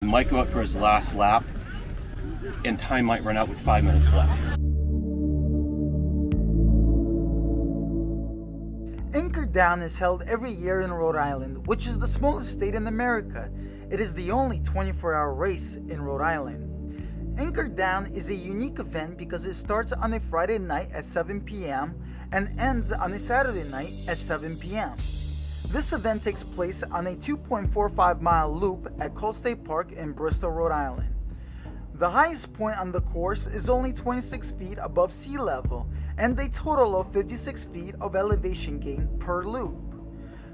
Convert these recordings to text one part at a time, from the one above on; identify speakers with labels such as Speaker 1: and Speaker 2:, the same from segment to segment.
Speaker 1: might go out for his last lap, and time might run out with 5 minutes left.
Speaker 2: Anchor Down is held every year in Rhode Island, which is the smallest state in America. It is the only 24-hour race in Rhode Island. Anchor Down is a unique event because it starts on a Friday night at 7 p.m. and ends on a Saturday night at 7 p.m. This event takes place on a 2.45-mile loop at Coal State Park in Bristol, Rhode Island. The highest point on the course is only 26 feet above sea level, and a total of 56 feet of elevation gain per loop.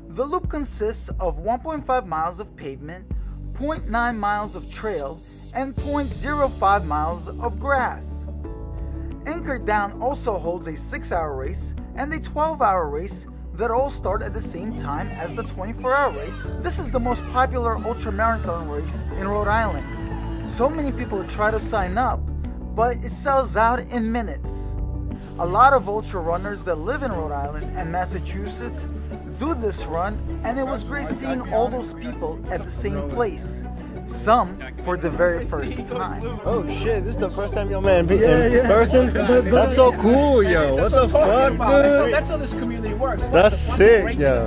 Speaker 2: The loop consists of 1.5 miles of pavement, 0.9 miles of trail, and 0.05 miles of grass. Anchor Down also holds a 6-hour race and a 12-hour race that all start at the same time as the 24-hour race. This is the most popular ultramarathon race in Rhode Island. So many people try to sign up, but it sells out in minutes. A lot of ultra runners that live in Rhode Island and Massachusetts do this run, and it was great seeing all those people at the same place. Some for the very first time.
Speaker 3: Oh shit, this is the first time y'all met in person? That's so cool, yo. What the fuck, dude?
Speaker 4: That's how this community works.
Speaker 3: That's sick, yo.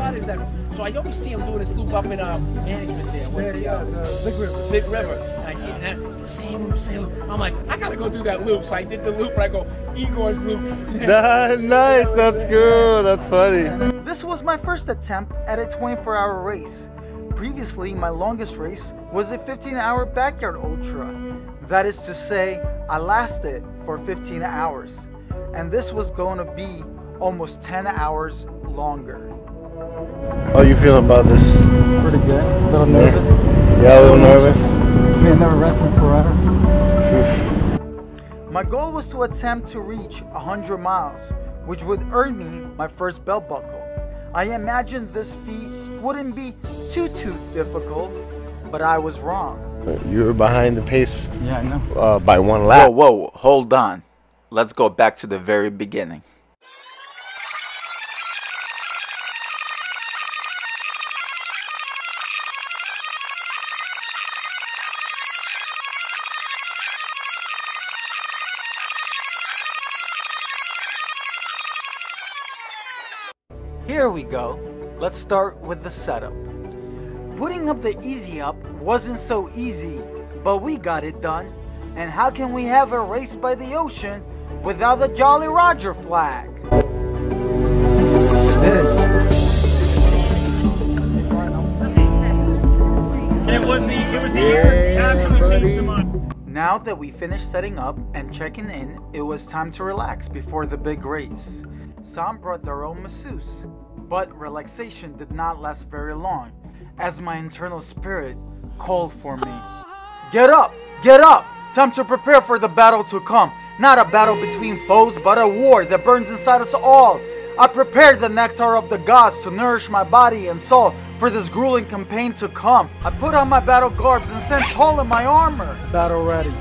Speaker 4: So I always see him doing this loop up in management there. With Big River. And I see that same loop. I'm like, I gotta go do that loop. So I did the loop and I go, Igor's loop.
Speaker 3: Nice, that's cool. That's funny.
Speaker 2: This was my first attempt at a 24-hour race. Previously, my longest race was a 15-hour backyard ultra. That is to say, I lasted for 15 hours. And this was going to be almost 10 hours longer.
Speaker 3: How you feeling about this?
Speaker 5: Pretty good. A little nervous.
Speaker 3: Yeah, a little nervous.
Speaker 5: Me, I never ran 24 hours.
Speaker 2: My goal was to attempt to reach 100 miles, which would earn me my first belt buckle. I imagined this feat wouldn't be too difficult, but I was wrong.
Speaker 3: You were behind the pace.
Speaker 5: Yeah, I know.
Speaker 3: By 1 lap.
Speaker 6: Whoa, hold on. Let's go back to the very beginning.
Speaker 2: Here we go. Let's start with the setup. Putting up the easy up wasn't so easy, but we got it done. And how can we have a race by the ocean without the Jolly Roger flag?
Speaker 7: It was the year after we changed them on.
Speaker 2: Now that we finished setting up and checking in, it was time to relax before the big race. Some brought their own masseuse, but relaxation did not last very long, as my internal spirit called for me. Get up! Get up! Time to prepare for the battle to come. Not a battle between foes, but a war that burns inside us all. I prepared the nectar of the gods to nourish my body and soul for this grueling campaign to come. I put on my battle garbs and stand tall in my armor. Battle ready.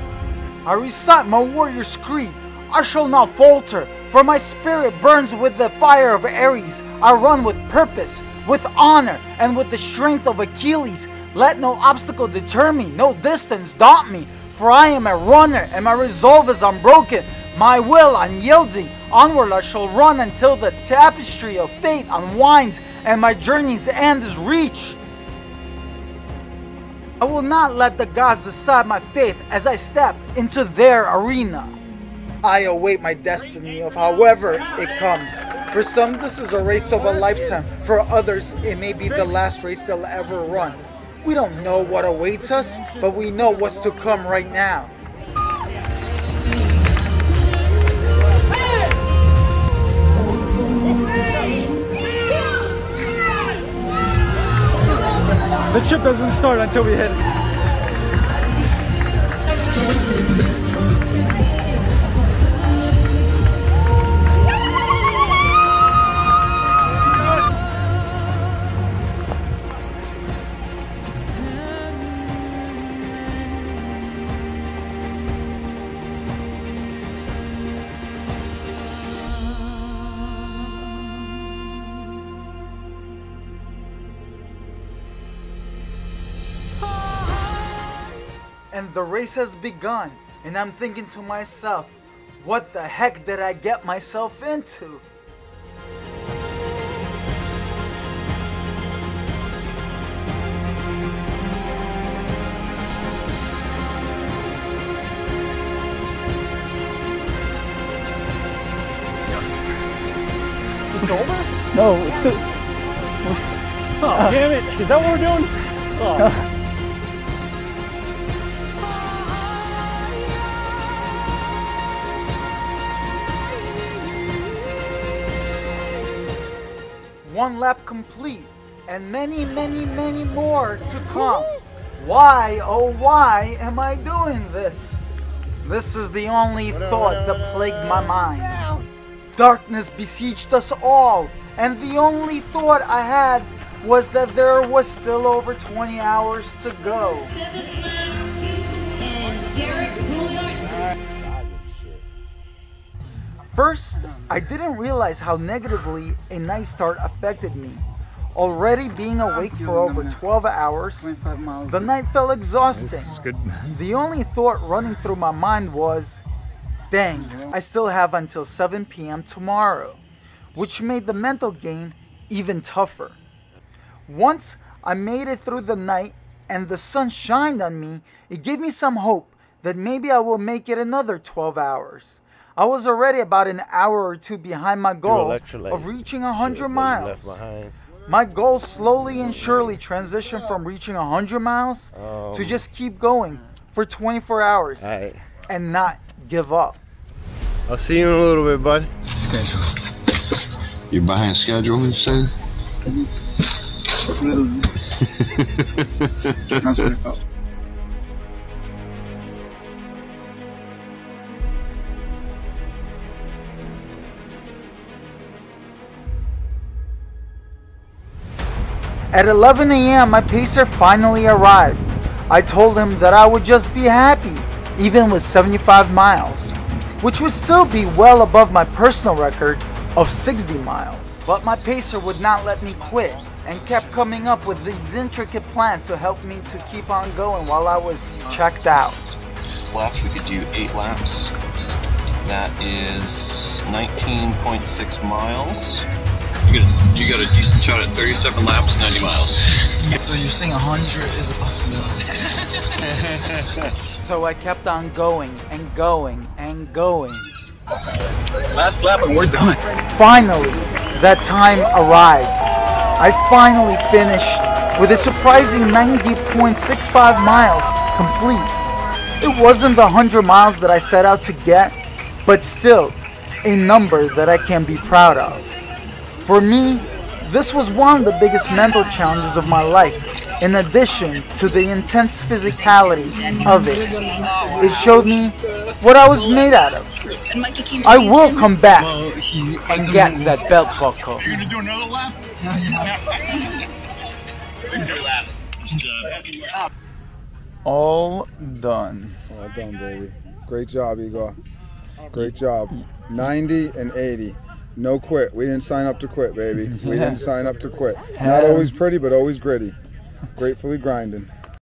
Speaker 2: I recite my warrior's creed. I shall not falter, for my spirit burns with the fire of Ares. I run with purpose, with honor, and with the strength of Achilles. Let no obstacle deter me, no distance daunt me, for I am a runner, and my resolve is unbroken, my will unyielding. Onward I shall run until the tapestry of fate unwinds, and my journey's end is reached. I will not let the gods decide my fate as I step into their arena. I await my destiny of however it comes. For some, this is a race of a lifetime. For others, it may be the last race they'll ever run. We don't know what awaits us, but we know what's to come right now.
Speaker 5: The trip doesn't start until we hit it.
Speaker 2: and the race has begun, and I'm thinking to myself, what the heck did I get myself into?
Speaker 5: It's over? No, it's still. Oh, damn it. Is that what we're doing? Oh.
Speaker 2: One lap complete, and many, many, many more to come. Why, oh why am I doing this? This is the only thought that plagued my mind. Darkness besieged us all, and the only thought I had was that there was still over 20 hours to go. First, I didn't realize how negatively a night start affected me. Already being awake for over 12 hours, the night felt exhausting. The only thought running through my mind was, dang, I still have until 7 p.m. tomorrow, which made the mental game even tougher. Once I made it through the night and the sun shined on me, it gave me some hope that maybe I will make it another 12 hours. I was already about an hour or two behind my goal of reaching 100 miles. My goal slowly and surely transitioned from reaching 100 miles to just keep going for 24 hours and not give up.
Speaker 3: I'll see you in a little bit, bud.
Speaker 8: Schedule. You're behind schedule, you said? A little bit. That's what it felt.
Speaker 2: At 11 a.m., my pacer finally arrived. I told him that I would just be happy, even with 75 miles, which would still be well above my personal record of 60 miles. But my pacer would not let me quit and kept coming up with these intricate plans to help me to keep on going while I was checked out.
Speaker 1: Laps, we could do 8 laps. That is 19.6 miles.
Speaker 8: You got a decent shot at 37 laps, 90 miles.
Speaker 9: So you're saying 100 is a possibility?
Speaker 2: So I kept on going and going and going.
Speaker 8: Last lap and we're done.
Speaker 2: Finally, that time arrived. I finally finished with a surprising 90.65 miles complete. It wasn't the 100 miles that I set out to get, but still a number that I can be proud of. For me, this was one of the biggest mental challenges of my life, in addition to the intense physicality of it. It showed me what I was made out of. I will come back and get that belt buckle.
Speaker 8: You're gonna do another lap?
Speaker 5: All done.
Speaker 10: All done, baby. Great job, Igor. Great job. 90 and 80. No quit. We didn't sign up to quit, baby. We didn't sign up to quit. Not always pretty, but always gritty. Gratefully grinding.